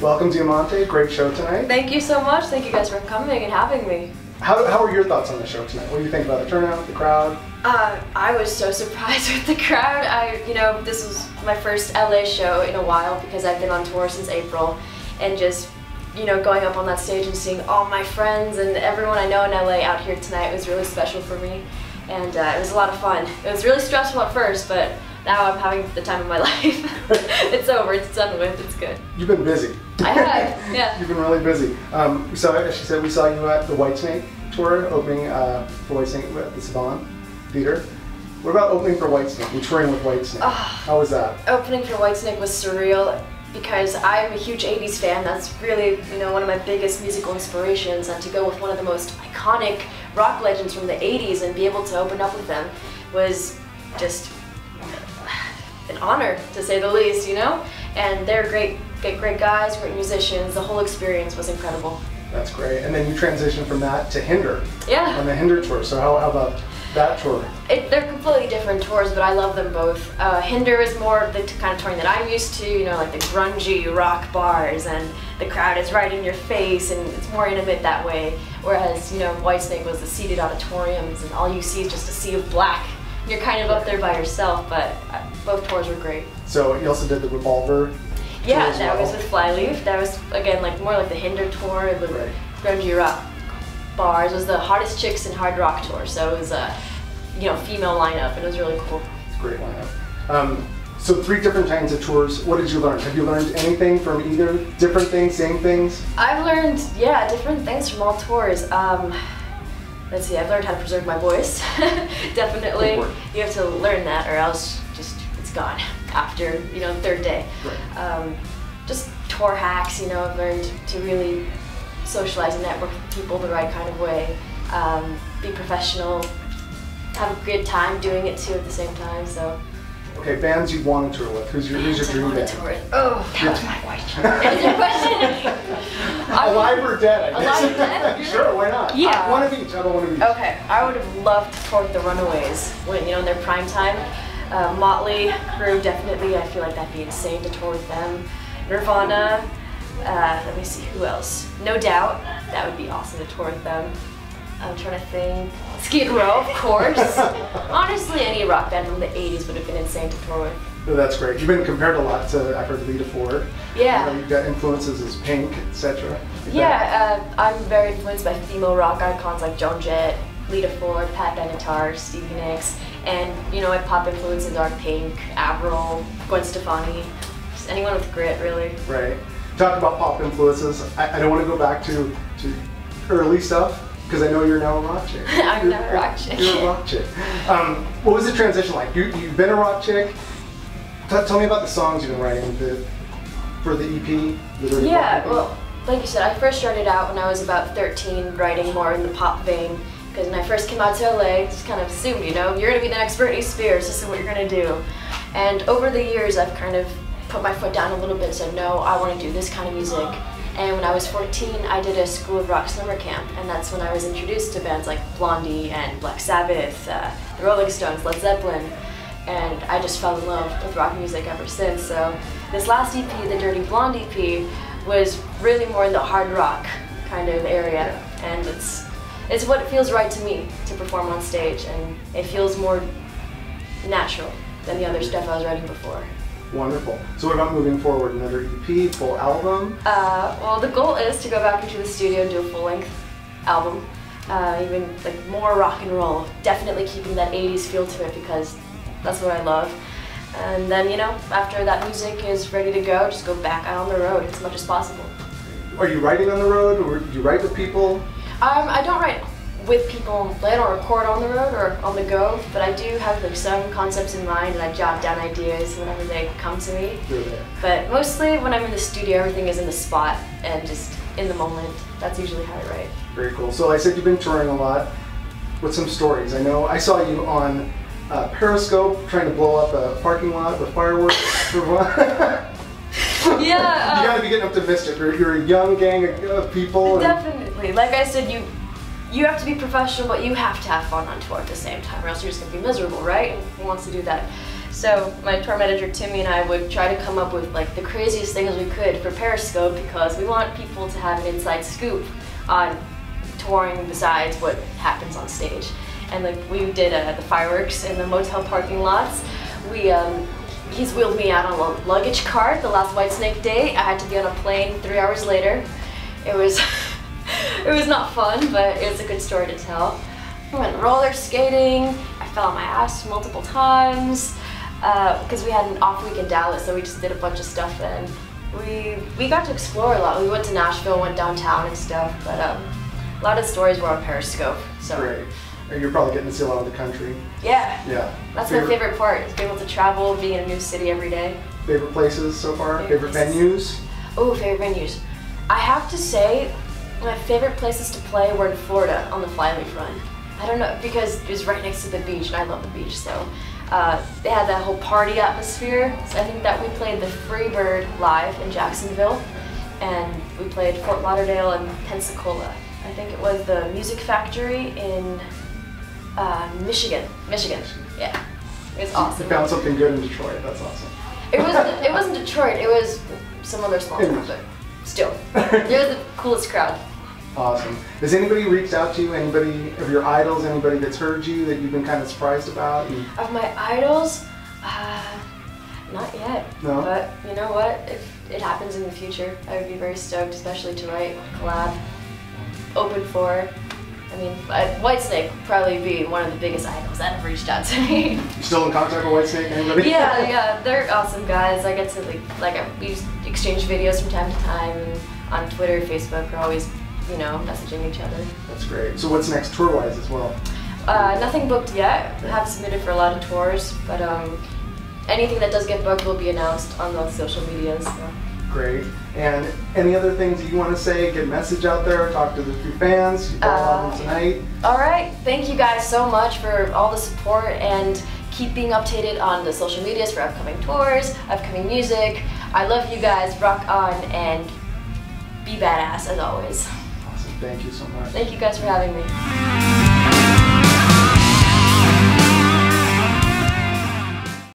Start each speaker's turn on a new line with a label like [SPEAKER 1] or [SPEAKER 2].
[SPEAKER 1] Welcome, Diamante. Great show tonight.
[SPEAKER 2] Thank you so much. Thank you guys for coming and having me.
[SPEAKER 1] How were your thoughts on the show tonight? What do you think about the turnout, the crowd?
[SPEAKER 2] I was so surprised with the crowd. This was my first LA show in a while because I've been on tour since April, and just, going up on that stage and seeing all my friends and everyone I know in LA out here tonight was really special for me, and it was a lot of fun. It was really stressful at first, but now I'm having the time of my life. It's over, it's done with, it's good.
[SPEAKER 1] You've been busy.
[SPEAKER 2] I have, yeah.
[SPEAKER 1] You've been really busy. As she said, we saw you at the Whitesnake tour, opening for Whitesnake at the Savon Theater. What about opening for Whitesnake and touring with Whitesnake? How was that?
[SPEAKER 2] Opening for Whitesnake was surreal because I'm a huge 80s fan. That's really, one of my biggest musical inspirations, and to go with one of the most iconic rock legends from the 80s and be able to open up with them was just an honor, to say the least, And they're great guys, great musicians. The whole experience was incredible.
[SPEAKER 1] That's great. And then you transitioned from that to Hinder.
[SPEAKER 2] Yeah.
[SPEAKER 1] On the Hinder tour. So how about that tour?
[SPEAKER 2] They're completely different tours, but I love them both. Hinder is more of the kind of touring that I'm used to, like the grungy rock bars, and the crowd is right in your face, and it's more intimate that way. Whereas, Whitesnake was the seated auditoriums, and all you see is just a sea of black. You're kind of up there by yourself, but both tours were great.
[SPEAKER 1] So you also did the Revolver?
[SPEAKER 2] Yeah, that was with Flyleaf. That was, again, more like the Hinder tour, the grungy rock bars. It was the Hottest Chicks and Hard Rock tour, so it was a female lineup, and it was really cool.
[SPEAKER 1] It's a great lineup. So 3 different kinds of tours. What did you learn? Have you learned anything from either? Different things, same things?
[SPEAKER 2] I've learned, different things from all tours. Let's see, I've learned how to preserve my voice. Definitely. You have to learn that, or else it's gone after, the 3rd day.
[SPEAKER 1] Right.
[SPEAKER 2] Just tour hacks, I've learned to really socialize and network with people the right kind of way. Be professional, have a good time doing it too at the same time, so.
[SPEAKER 1] Okay, bands you want to tour with. Who's your dream band?
[SPEAKER 2] Oh, that was my question. Is your question?
[SPEAKER 1] Alive or dead, I guess.
[SPEAKER 2] Alive or dead?
[SPEAKER 1] Sure, why not?
[SPEAKER 2] Yeah.
[SPEAKER 1] One of each. How about one of each?
[SPEAKER 2] Okay, I would have loved to tour with the Runaways when, in their prime time. Motley Crue, definitely. I feel like that'd be insane to tour with them. Nirvana. Let me see, who else? No Doubt. That would be awesome to tour with them. I'm trying to think. Skid Row, of course. Honestly, any rock band from the 80s would have been insane to tour with.
[SPEAKER 1] Oh, that's great. You've been compared a lot to, I've heard, Lita Ford.
[SPEAKER 2] Yeah.
[SPEAKER 1] You've got influences as Pink, etc.
[SPEAKER 2] Yeah, I'm very influenced by female rock icons like Joan Jett, Lita Ford, Pat Benatar, Stevie Nicks, and my pop influences are Pink, Avril, Gwen Stefani, just anyone with grit, really. Right.
[SPEAKER 1] Talk about pop influences. I don't want to go back to early stuff, because I know you're now a rock chick.
[SPEAKER 2] I'm not a rock chick.
[SPEAKER 1] You're a rock chick. What was the transition like? You've been a rock chick. Tell me about the songs you've been writing for the EP.
[SPEAKER 2] Well, like you said, I first started out when I was about 13, writing more in the pop vein. Because when I first came out to LA, just kind of assumed, you're going to be the next Britney Spears, this is what you're going to do. And over the years, I've kind of put my foot down a little bit and said, no, I want to do this kind of music. And when I was 14, I did a School of Rock summer camp, and that's when I was introduced to bands like Blondie and Black Sabbath, the Rolling Stones, Led Zeppelin, and I just fell in love with rock music ever since. So this last EP, the Dirty Blonde EP, was really more in the hard rock kind of area, and it's what it feels right to me to perform on stage, and it feels more natural than the other stuff I was writing before.
[SPEAKER 1] Wonderful. So what about moving forward? Another EP, full album?
[SPEAKER 2] Well, the goal is to go back into the studio and do a full-length album. Even more rock and roll. Definitely keeping that 80s feel to it because that's what I love. And then, after that music is ready to go, just go back out on the road as much as possible.
[SPEAKER 1] Are you writing on the road, or do you write with people?
[SPEAKER 2] I don't write with people. I don't record on the road or on the go, but I do have some concepts in mind, and I jot down ideas whenever they come to me.
[SPEAKER 1] Really?
[SPEAKER 2] But mostly when I'm in the studio, everything is in the spot and just in the moment. That's usually how I write.
[SPEAKER 1] Very cool. So I said you've been touring a lot with some stories. I know I saw you on Periscope trying to blow up a parking lot with fireworks.
[SPEAKER 2] Yeah.
[SPEAKER 1] You gotta be getting up to mischief. You're a young gang of people.
[SPEAKER 2] Definitely. Like I said, you have to be professional, but you have to have fun on tour at the same time, or else you're just gonna be miserable, right? And who wants to do that? So my tour manager Timmy and I would try to come up with like the craziest things we could for Periscope because we want people to have an inside scoop on touring besides what happens on stage. And like we did the fireworks in the motel parking lots. He's wheeled me out on a luggage cart the last Whitesnake day. I had to be on a plane 3 hours later. It was it was not fun, but it was a good story to tell. I went roller skating. I fell on my ass multiple times because we had an off week in Dallas, so we just did a bunch of stuff then. We got to explore a lot. We went to Nashville, went downtown and stuff, but a lot of the stories were on Periscope. So.
[SPEAKER 1] Great. You're probably getting to see a lot of the country.
[SPEAKER 2] Yeah.
[SPEAKER 1] Yeah.
[SPEAKER 2] That's my favorite part, is being able to travel, being in a new city every day.
[SPEAKER 1] Favorite places so far? Favorite venues?
[SPEAKER 2] Oh, favorite venues. I have to say, my favorite places to play were in Florida on the Flyleaf Run. I don't know, because it was right next to the beach, and I love the beach, so they had that whole party atmosphere. So I think that we played the Freebird live in Jacksonville, and we played Fort Lauderdale and Pensacola. I think it was the Music Factory in Michigan. Yeah, it was awesome.
[SPEAKER 1] You found something good in Detroit. That's awesome.
[SPEAKER 2] It wasn't Detroit. It was some other small town, but still, it was the coolest crowd.
[SPEAKER 1] Awesome. Has anybody reached out to you? Anybody of your idols? Anybody that's heard you that you've been kind of surprised about?
[SPEAKER 2] Of my idols, not yet.
[SPEAKER 1] No.
[SPEAKER 2] But you know what? If it happens in the future, I would be very stoked, especially to write a collab. Open for. I mean, Whitesnake would probably be one of the biggest idols that have reached out to me.
[SPEAKER 1] You still in contact with Whitesnake? Anybody?
[SPEAKER 2] Yeah, they're awesome guys. I get to we exchange videos from time to time, and on Twitter, Facebook, we're always, you know, messaging each other.
[SPEAKER 1] That's great. So what's next tour-wise as well?
[SPEAKER 2] Nothing booked yet. I have submitted for a lot of tours, but anything that does get booked will be announced on the social medias. So.
[SPEAKER 1] Great. And any other things that you want to say? Get a message out there, talk to the few fans, you got them tonight.
[SPEAKER 2] All right. Thank you guys so much for all the support, and keep being updated on the social medias for upcoming tours, upcoming music. I love you guys. Rock on and be badass as always.
[SPEAKER 1] Awesome. Thank you so much.
[SPEAKER 2] Thank you guys for having me.